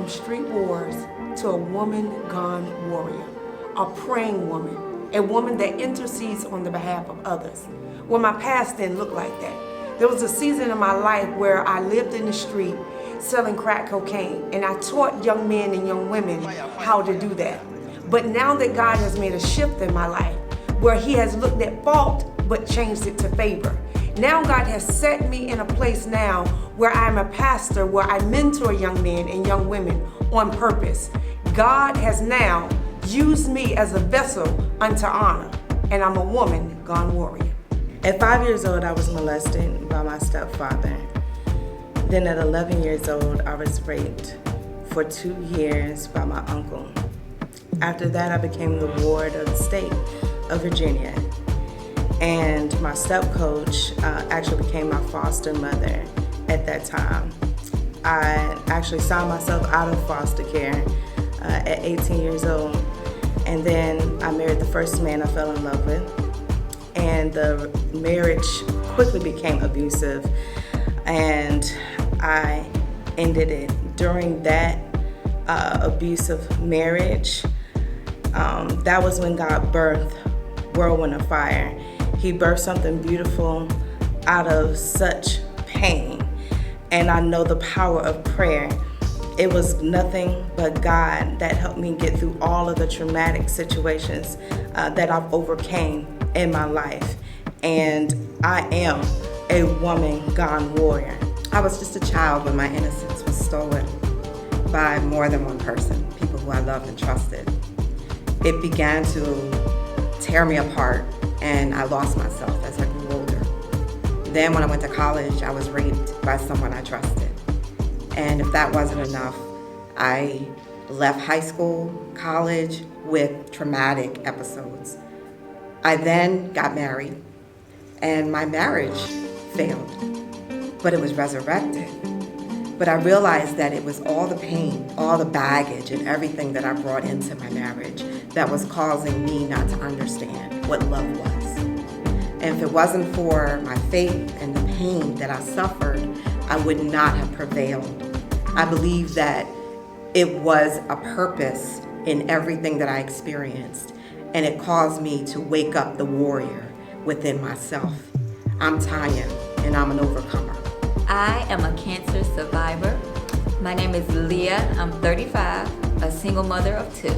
from street wars to a woman gone warrior, a praying woman, a woman that intercedes on the behalf of others. Well, my past didn't look like that. There was a season in my life where I lived in the street selling crack cocaine, and I taught young men and young women how to do that. But now that God has made a shift in my life, where He has looked at fault but changed it to favor. Now God has set me in a place now where I'm a pastor, where I mentor young men and young women on purpose. God has now used me as a vessel unto honor, and I'm a woman gone warrior. At 5 years old, I was molested by my stepfather. Then at 11 years old, I was raped for 2 years by my uncle. After that, I became the ward of the state of Virginia. And my step coach actually became my foster mother at that time. I actually signed myself out of foster care at 18 years old. And then I married the first man I fell in love with. And the marriage quickly became abusive. And I ended it. During that abusive marriage, that was when God birthed Whirlwind of Fire. He birthed something beautiful out of such pain. And I know the power of prayer. It was nothing but God that helped me get through all of the traumatic situations that I've overcame in my life. And I am a woman gone warrior. I was just a child when my innocence was stolen by more than one person, people who I loved and trusted. It began to tear me apart, and I lost myself as I grew older. Then when I went to college, I was raped by someone I trusted. And if that wasn't enough, I left high school, college with traumatic episodes. I then got married, and my marriage failed, but it was resurrected. But I realized that it was all the pain, all the baggage, and everything that I brought into my marriage that was causing me not to understand what love was. And if it wasn't for my faith and the pain that I suffered, I would not have prevailed. I believe that it was a purpose in everything that I experienced, and it caused me to wake up the warrior within myself. I'm Tanya, and I'm an overcomer. I am a cancer survivor. My name is Leah. I'm 35, a single mother of 2.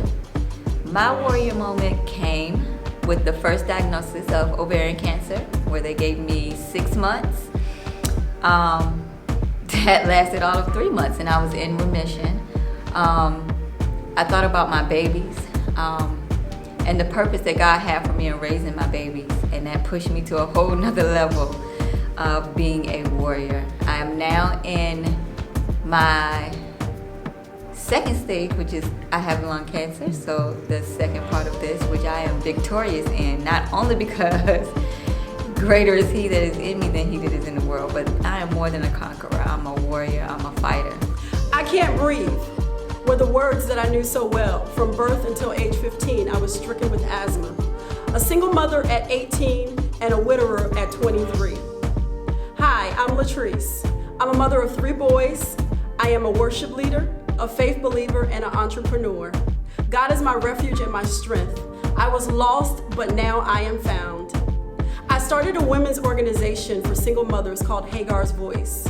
My warrior moment came with the first diagnosis of ovarian cancer, where they gave me 6 months. That lasted all of 3 months, and I was in remission. I thought about my babies and the purpose that God had for me in raising my babies, and that pushed me to a whole nother level of being a warrior. I am now in my second stage, which is I have lung cancer, so the second part of this, which I am victorious in, not only because greater is He that is in me than he that is in the world, but I am more than a conqueror. I'm a warrior, I'm a fighter. I can't breathe were the words that I knew so well. From birth until age 15, I was stricken with asthma. A single mother at 18 and a widower at 23. Hi, I'm Latrice. I'm a mother of 3 boys. I am a worship leader, a faith believer, and an entrepreneur. God is my refuge and my strength. I was lost, but now I am found. I started a women's organization for single mothers called Hagar's Voice.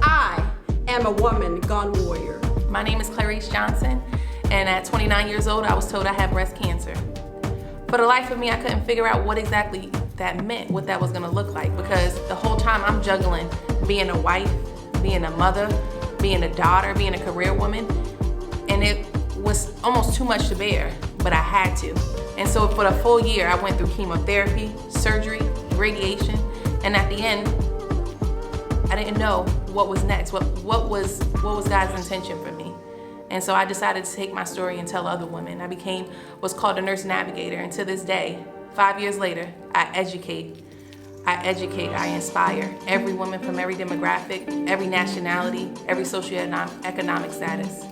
I am a woman gone warrior. My name is Clarice Johnson, and at 29 years old, I was told I had breast cancer. For the life of me, I couldn't figure out what exactly that meant, what that was gonna look like, because the whole time I'm juggling being a wife, being a mother, being a daughter, being a career woman, and it was almost too much to bear, but I had to. And so for the full year, I went through chemotherapy, surgery, radiation, and at the end, I didn't know what was next, what was God's intention for me. And so I decided to take my story and tell other women. I became what's called a nurse navigator, and to this day, 5 years later, I educate, I inspire every woman from every demographic, every nationality, every socioeconomic status,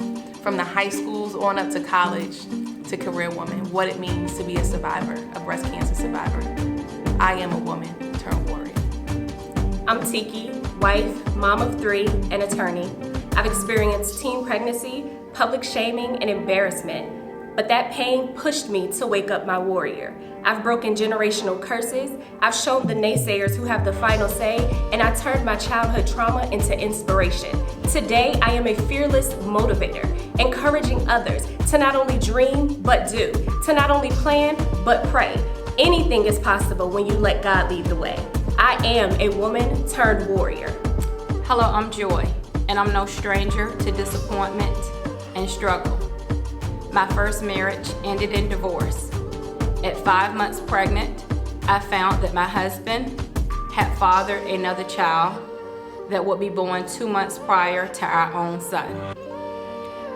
from the high schools on up to college to career woman, what it means to be a survivor, a breast cancer survivor. I am a woman turned warrior. I'm Tiki, wife, mom of 3, and attorney. I've experienced teen pregnancy, public shaming, and embarrassment. But that pain pushed me to wake up my warrior. I've broken generational curses, I've shown the naysayers who have the final say, and I turned my childhood trauma into inspiration. Today, I am a fearless motivator, encouraging others to not only dream, but do, to not only plan, but pray. Anything is possible when you let God lead the way. I am a woman turned warrior. Hello, I'm Joy, and I'm no stranger to disappointment and struggle. My first marriage ended in divorce. At 5 months pregnant, I found that my husband had fathered another child that would be born 2 months prior to our own son.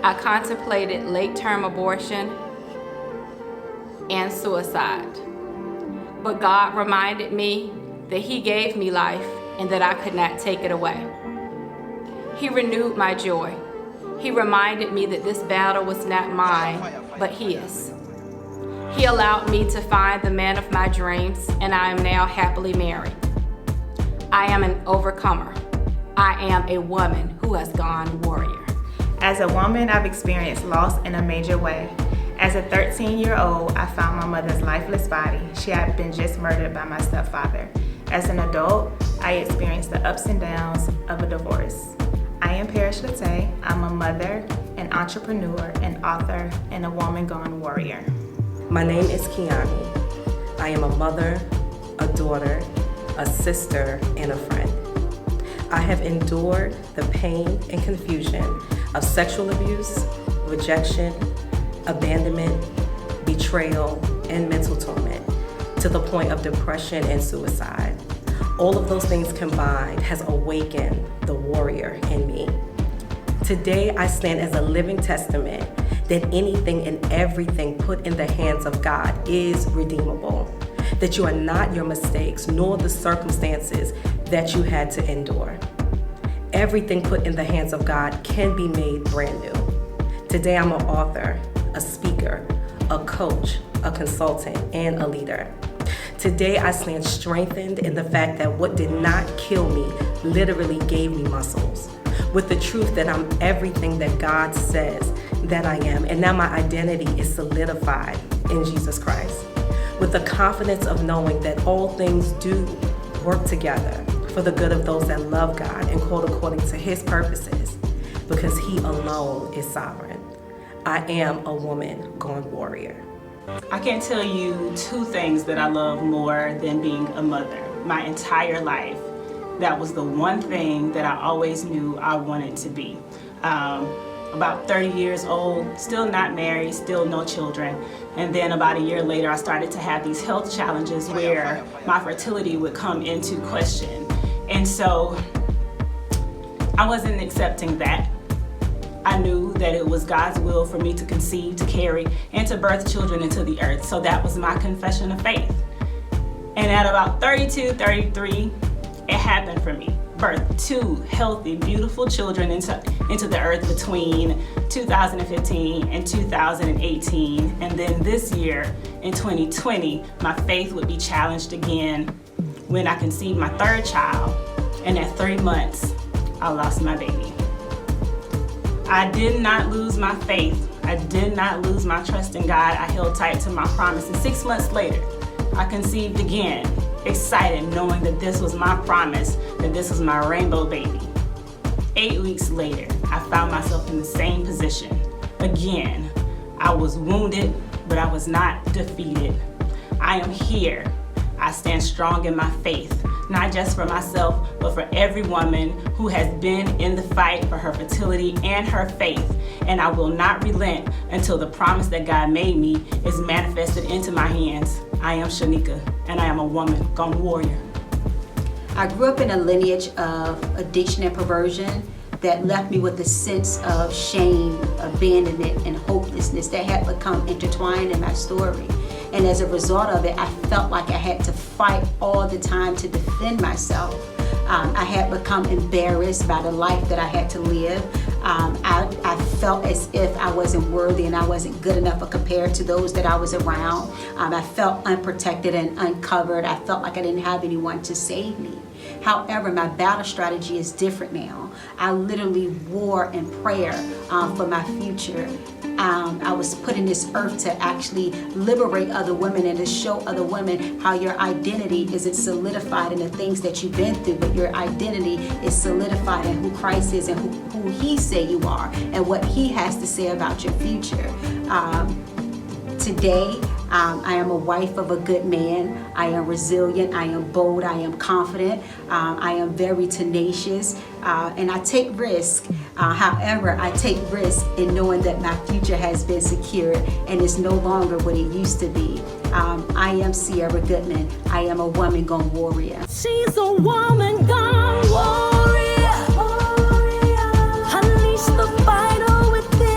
I contemplated late-term abortion and suicide, but God reminded me that He gave me life and that I could not take it away. He renewed my joy. He reminded me that this battle was not mine, but His. He allowed me to find the man of my dreams, and I am now happily married. I am an overcomer. I am a woman who has gone warrior. As a woman, I've experienced loss in a major way. As a 13-year-old, I found my mother's lifeless body. She had been just murdered by my stepfather. As an adult, I experienced the ups and downs of a divorce. I am Parrish Latte. I'm a mother, an entrepreneur, an author, and a woman gone warrior. My name is Kiani. I am a mother, a daughter, a sister, and a friend. I have endured the pain and confusion of sexual abuse, rejection, abandonment, betrayal, and mental torment to the point of depression and suicide. All of those things combined has awakened the warrior in me. Today, I stand as a living testament that anything and everything put in the hands of God is redeemable, that you are not your mistakes nor the circumstances that you had to endure. Everything put in the hands of God can be made brand new. Today, I'm an author, a speaker, a coach, a consultant, and a leader. Today, I stand strengthened in the fact that what did not kill me literally gave me muscles, with the truth that I'm everything that God says that I am, and now my identity is solidified in Jesus Christ, with the confidence of knowing that all things do work together for the good of those that love God and called according to His purposes, because He alone is sovereign. I am a woman gone warrior. I can't tell you two things that I love more than being a mother. My entire life, that was the one thing that I always knew I wanted to be. About 30 years old, still not married, still no children. And then about a year later, I started to have these health challenges where my fertility would come into question. And so I wasn't accepting that. I knew that it was God's will for me to conceive, to carry, and to birth children into the earth. So that was my confession of faith. And at about 32, 33, it happened for me. Birthed two healthy, beautiful children into the earth between 2015 and 2018. And then this year, in 2020, my faith would be challenged again when I conceived my third child. And at 3 months, I lost my baby. I did not lose my faith. I did not lose my trust in God. I held tight to my promise. And 6 months later, I conceived again, excited knowing that this was my promise, that this was my rainbow baby. 8 weeks later, I found myself in the same position. Again, I was wounded, but I was not defeated. I am here. I stand strong in my faith, not just for myself, but for every woman who has been in the fight for her fertility and her faith. And I will not relent until the promise that God made me is manifested into my hands. I am Shanika, and I am a woman gone warrior. I grew up in a lineage of addiction and perversion that left me with a sense of shame, abandonment, and hopelessness that had become intertwined in my story. And as a result of it, I felt like I had to fight all the time to defend myself. I had become embarrassed by the life that I had to live. I felt as if I wasn't worthy and I wasn't good enough compared to those that I was around. I felt unprotected and uncovered. I felt like I didn't have anyone to save me. However, my battle strategy is different now. I literally war in prayer for my future. I was put in this earth to actually liberate other women and to show other women how your identity isn't solidified in the things that you've been through, but your identity is solidified in who Christ is and who He say you are and what He has to say about your future. Today, I am a wife of a good man. I am resilient. I am bold. I am confident. I am very tenacious. And I take risks. However, I take risks in knowing that my future has been secured and is no longer what it used to be. I am Sierra Goodman. I am a woman gone warrior. She's a woman gone warrior. Unleash the fighter within.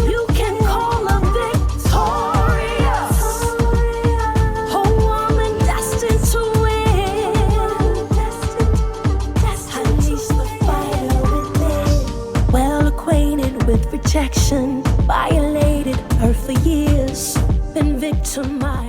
You can call her victorious. A woman destined to win. Unleash the fighter within. Well acquainted with rejection, violated her for years, been victimized.